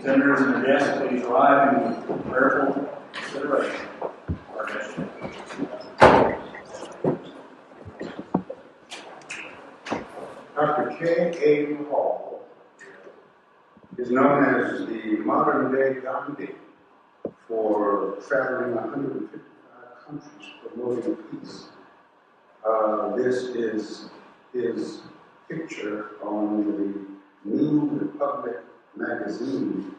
Senators and the guests, please rise in prayerful consideration. Dr.K.A. Paul is known as the modern-day Gandhi for traveling 155 countries promoting peace. This is his picture on the New Republic magazine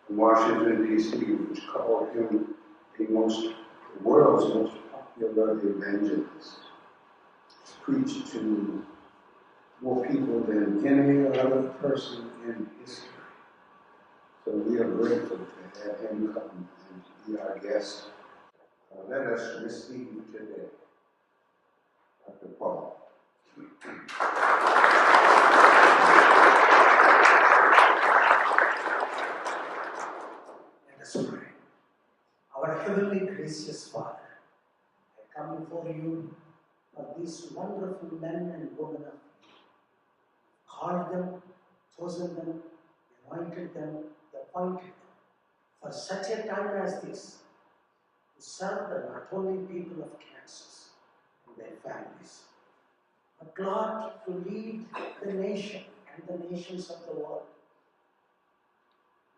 in Washington, D.C., which called him the world's most popular evangelist. He's preached to more people than any other person in history. So we are grateful to have him come and to be our guest. Let us receive today Dr. Paul. Let us pray. Our heavenly gracious Father, I come before you for these wonderful men and women of faith. Called them, chosen them, anointed them, appointed them for such a time as this to serve the not only people of Kansas and their families, but Lord, to lead the nation and the nations of the world.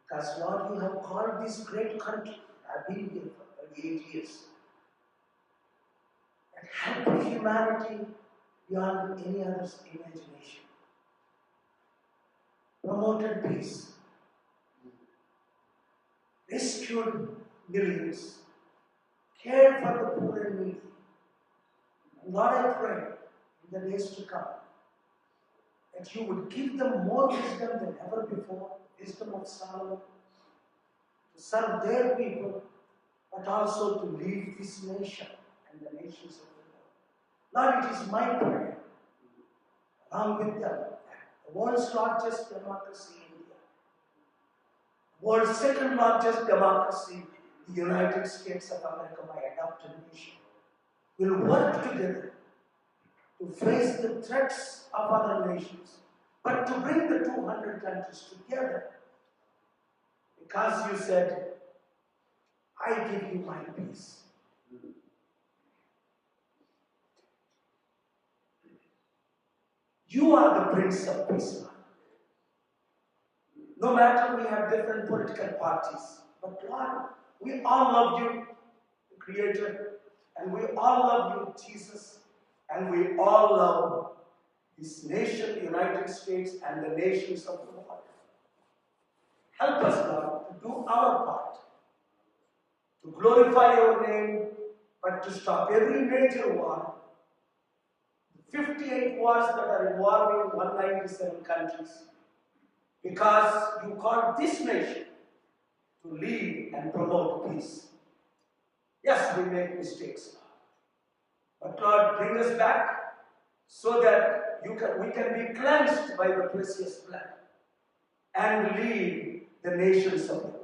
Because Lord, you have called this great country. I've been here for 38 years. And help humanity beyond any other's imagination. Promoted peace. Rescued millions. Cared for the poor and needy. And Lord, I pray in the days to come that you would give them more wisdom than ever before, wisdom of Solomon, to serve their people, but also to lead this nation and the nations of the world. Lord, it is my prayer, along with them, that the world's largest democracy, India, the world's second largest democracy, the United States of America, my adopted nation, will work together to face the threats of other nations, but to bring the 200 countries together. Because you said, I give you my peace. You are the Prince of Peace, Lord. No matter we have different political parties, but Lord, we all love you, the Creator, and we all love you, Jesus, and we all love this nation, the United States, and the nations of the world. Help us, Lord, to do our part, to glorify your name, but to stop every major war, 58 wars that are involving 197 countries, because you called this nation to lead and promote peace. Yes, we make mistakes, but Lord, bring us back so that we can be cleansed by the precious blood and lead the nations of the world.